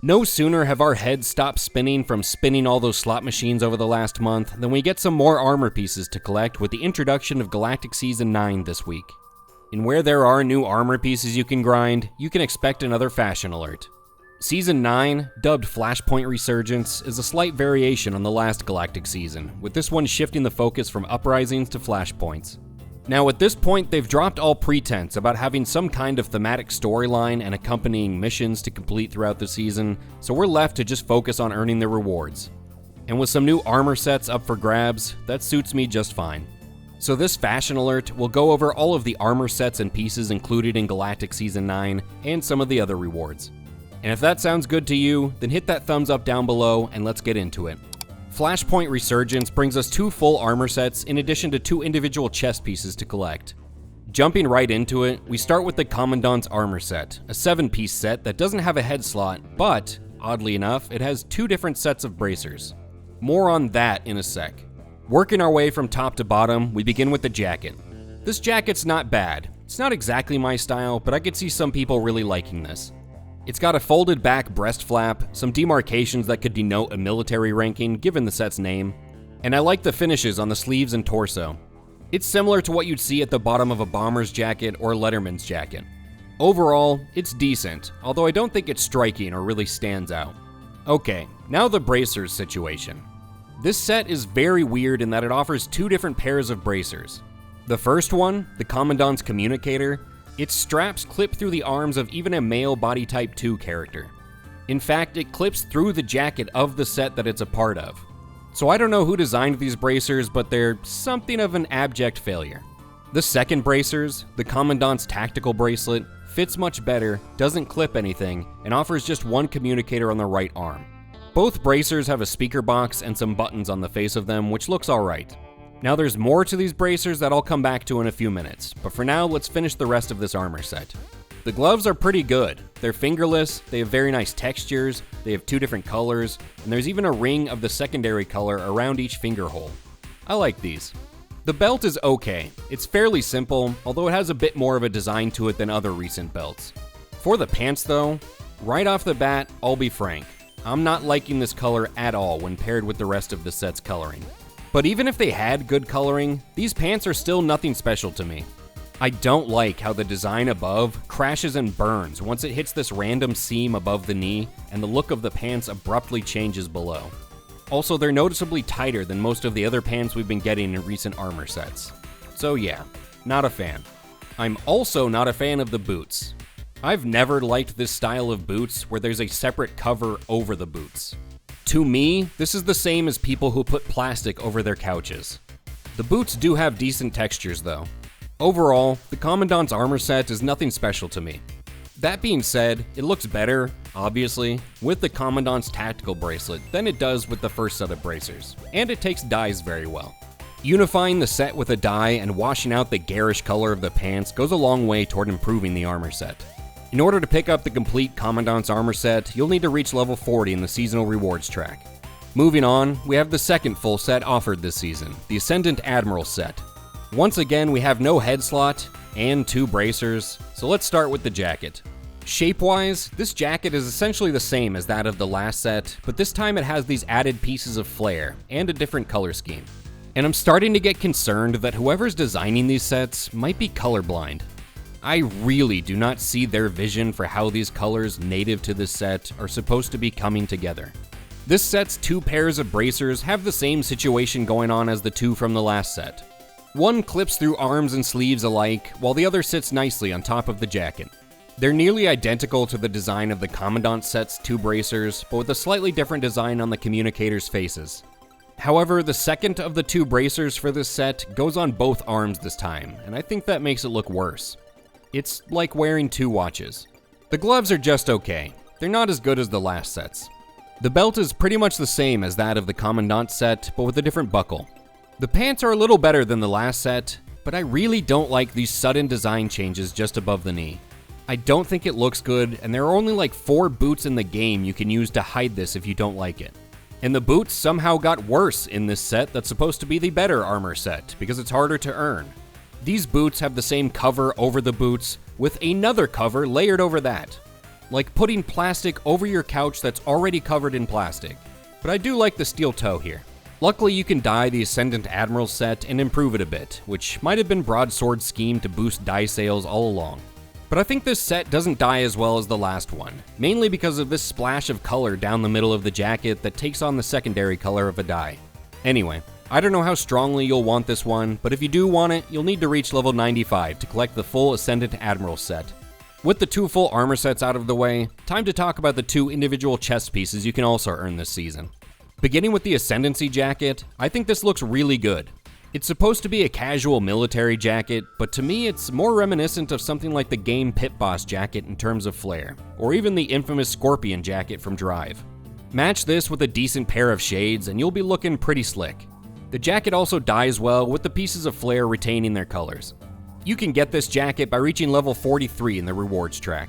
No sooner have our heads stopped spinning from spinning all those slot machines over the last month than we get some more armor pieces to collect with the introduction of Galactic Season 9 this week. And where there are new armor pieces you can grind, you can expect another fashion alert. Season 9, dubbed Flashpoint Resurgence, is a slight variation on the last Galactic season, with this one shifting the focus from uprisings to flashpoints. Now at this point, they've dropped all pretense about having some kind of thematic storyline and accompanying missions to complete throughout the season, so we're left to just focus on earning the rewards. And with some new armor sets up for grabs, that suits me just fine. So this fashion alert will go over all of the armor sets and pieces included in Galactic Season 9 and some of the other rewards. And if that sounds good to you, then hit that thumbs up down below and let's get into it. Flashpoint Resurgence brings us 2 full armor sets in addition to 2 individual chest pieces to collect. Jumping right into it, we start with the Commandant's armor set, a 7-piece set that doesn't have a head slot, but, oddly enough, it has 2 different sets of bracers. More on that in a sec. Working our way from top to bottom, we begin with the jacket. This jacket's not bad. It's not exactly my style, but I could see some people really liking this. It's got a folded back breast flap, some demarcations that could denote a military ranking given the set's name, and I like the finishes on the sleeves and torso. It's similar to what you'd see at the bottom of a bomber's jacket or letterman's jacket. Overall, it's decent, although I don't think it's striking or really stands out. Okay, now the bracers situation. This set is very weird in that it offers 2 different pairs of bracers. The first one, the Commandant's communicator, its straps clip through the arms of even a male body type 2 character. In fact, it clips through the jacket of the set that it's a part of. So I don't know who designed these bracers, but they're something of an abject failure. The second bracers, the Commandant's tactical bracelet, fits much better, doesn't clip anything, and offers just 1 communicator on the right arm. Both bracers have a speaker box and some buttons on the face of them, which looks alright. Now there's more to these bracers that I'll come back to in a few minutes, but for now let's finish the rest of this armor set. The gloves are pretty good. They're fingerless, they have very nice textures, they have 2 different colors, and there's even a ring of the secondary color around each finger hole. I like these. The belt is okay. It's fairly simple, although it has a bit more of a design to it than other recent belts. For the pants though, right off the bat, I'll be frank. I'm not liking this color at all when paired with the rest of the set's coloring. But even if they had good coloring, these pants are still nothing special to me. I don't like how the design above crashes and burns once it hits this random seam above the knee, and the look of the pants abruptly changes below. Also, they're noticeably tighter than most of the other pants we've been getting in recent armor sets. So yeah, not a fan. I'm also not a fan of the boots. I've never liked this style of boots where there's a separate cover over the boots. To me, this is the same as people who put plastic over their couches. The boots do have decent textures though. Overall, the Commandant's armor set is nothing special to me. That being said, it looks better, obviously, with the Commandant's tactical bracelet than it does with the first set of bracers, and it takes dyes very well. Unifying the set with a dye and washing out the garish color of the pants goes a long way toward improving the armor set. In order to pick up the complete Commandant's armor set, you'll need to reach level 40 in the seasonal rewards track. Moving on, we have the second full set offered this season, the Ascendant Admiral set. Once again, we have no head slot and 2 bracers, so let's start with the jacket. Shape-wise, this jacket is essentially the same as that of the last set, but this time it has these added pieces of flare and a different color scheme. And I'm starting to get concerned that whoever's designing these sets might be colorblind. I really do not see their vision for how these colors native to this set are supposed to be coming together. This set's 2 pairs of bracers have the same situation going on as the 2 from the last set. One clips through arms and sleeves alike, while the other sits nicely on top of the jacket. They're nearly identical to the design of the Commandant set's 2 bracers, but with a slightly different design on the communicators' faces. However, the second of the 2 bracers for this set goes on both arms this time, and I think that makes it look worse. It's like wearing 2 watches. The gloves are just okay. They're not as good as the last sets. The belt is pretty much the same as that of the Commandant set, but with a different buckle. The pants are a little better than the last set, but I really don't like these sudden design changes just above the knee. I don't think it looks good, and there are only like 4 boots in the game you can use to hide this if you don't like it. And the boots somehow got worse in this set that's supposed to be the better armor set, because it's harder to earn. These boots have the same cover over the boots, with another cover layered over that. like putting plastic over your couch that's already covered in plastic. But I do like the steel toe here. Luckily, you can dye the Ascendant Admiral set and improve it a bit, which might have been Broadsword's scheme to boost dye sales all along. But I think this set doesn't dye as well as the last one, mainly because of this splash of color down the middle of the jacket that takes on the secondary color of a dye. Anyway, I don't know how strongly you'll want this one, but if you do want it, you'll need to reach level 95 to collect the full Ascendant Admiral set. With the 2 full armor sets out of the way, time to talk about the 2 individual chest pieces you can also earn this season. Beginning with the Ascendancy Jacket, I think this looks really good. It's supposed to be a casual military jacket, but to me it's more reminiscent of something like the game Pit Boss jacket in terms of flair, or even the infamous Scorpion jacket from Drive. Match this with a decent pair of shades and you'll be looking pretty slick. The jacket also dyes well with the pieces of flair retaining their colors. You can get this jacket by reaching level 43 in the rewards track.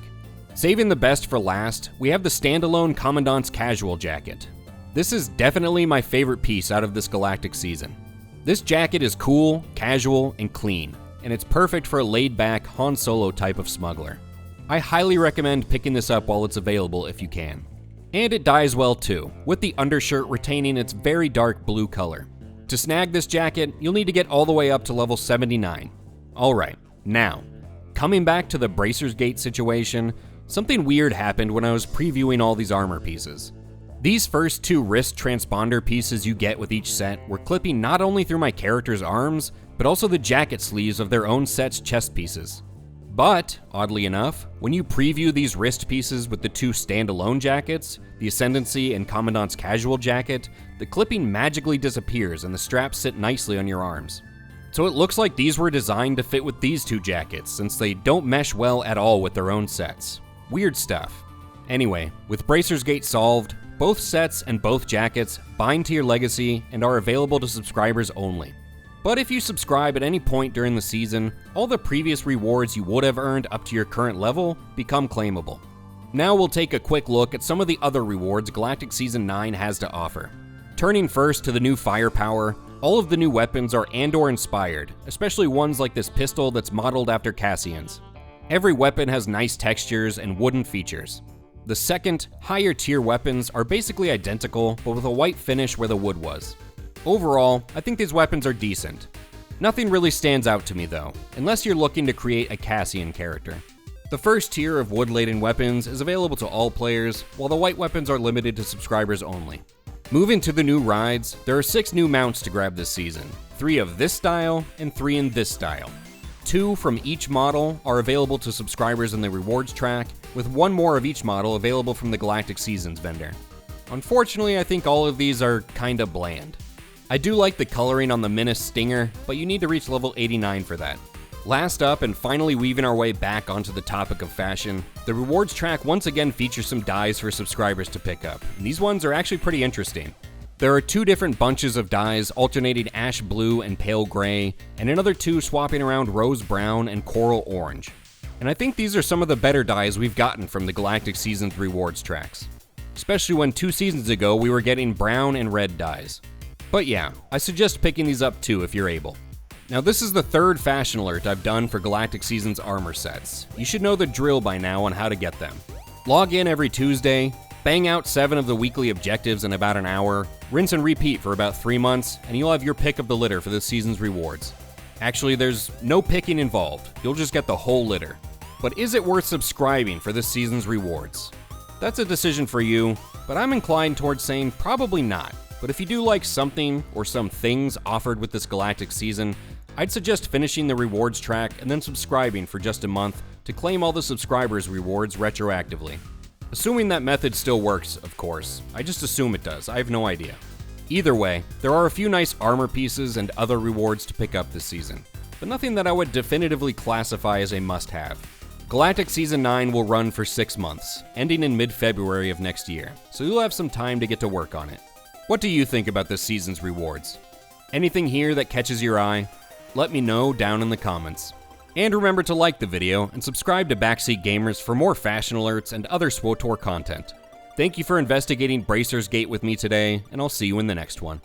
Saving the best for last, we have the standalone Commandant's Casual Jacket. This is definitely my favorite piece out of this Galactic season. This jacket is cool, casual, and clean, and it's perfect for a laid-back Han Solo type of smuggler. I highly recommend picking this up while it's available if you can. And it dyes well too, with the undershirt retaining its very dark blue color. To snag this jacket, you'll need to get all the way up to level 79. Alright, now, coming back to the BracersGate situation, something weird happened when I was previewing all these armor pieces. These first 2 wrist transponder pieces you get with each set were clipping not only through my character's arms, but also the jacket sleeves of their own set's chest pieces. But, oddly enough, when you preview these wrist pieces with the 2 standalone jackets, the Ascendancy and Commandant's Casual Jacket, the clipping magically disappears and the straps sit nicely on your arms. So it looks like these were designed to fit with these 2 jackets since they don't mesh well at all with their own sets. Weird stuff. Anyway, with BracersGate solved, both sets and both jackets bind to your legacy and are available to subscribers only. But if you subscribe at any point during the season, all the previous rewards you would have earned up to your current level become claimable. Now we'll take a quick look at some of the other rewards Galactic Season 9 has to offer. Turning first to the new firepower, all of the new weapons are Andor inspired, especially ones like this pistol that's modeled after Cassian's. Every weapon has nice textures and wooden features. The second, higher tier weapons are basically identical, but with a white finish where the wood was. Overall, I think these weapons are decent. Nothing really stands out to me though, unless you're looking to create a Cassian character. The first tier of wood-laden weapons is available to all players, while the white weapons are limited to subscribers only. Moving to the new rides, there are 6 new mounts to grab this season, 3 of this style and 3 in this style. 2 from each model are available to subscribers in the rewards track, with 1 more of each model available from the Galactic Seasons vendor. Unfortunately, I think all of these are kinda bland. I do like the coloring on the Menace Stinger, but you need to reach level 89 for that. Last up, and finally weaving our way back onto the topic of fashion, the rewards track once again features some dyes for subscribers to pick up, and these ones are actually pretty interesting. There are 2 different bunches of dyes alternating ash blue and pale gray, and another 2 swapping around rose brown and coral orange. And I think these are some of the better dyes we've gotten from the Galactic Seasons rewards tracks. Especially when 2 seasons ago we were getting brown and red dyes. But yeah, I suggest picking these up too if you're able. Now this is the 3rd fashion alert I've done for Galactic Seasons armor sets. You should know the drill by now on how to get them. Log in every Tuesday, bang out 7 of the weekly objectives in about an hour, rinse and repeat for about 3 months, and you'll have your pick of the litter for this season's rewards. Actually, there's no picking involved, you'll just get the whole litter. But is it worth subscribing for this season's rewards? That's a decision for you, but I'm inclined towards saying probably not. But if you do like something or some things offered with this Galactic season, I'd suggest finishing the rewards track and then subscribing for just a month to claim all the subscribers' rewards retroactively. Assuming that method still works, of course. I just assume it does, I have no idea. Either way, there are a few nice armor pieces and other rewards to pick up this season, but nothing that I would definitively classify as a must-have. Galactic Season 9 will run for 6 months, ending in mid-February of next year, so you'll have some time to get to work on it. What do you think about this season's rewards? Anything here that catches your eye? Let me know down in the comments. And remember to like the video and subscribe to Backseat Gamers for more fashion alerts and other SWTOR content. Thank you for investigating BracersGate with me today, and I'll see you in the next one.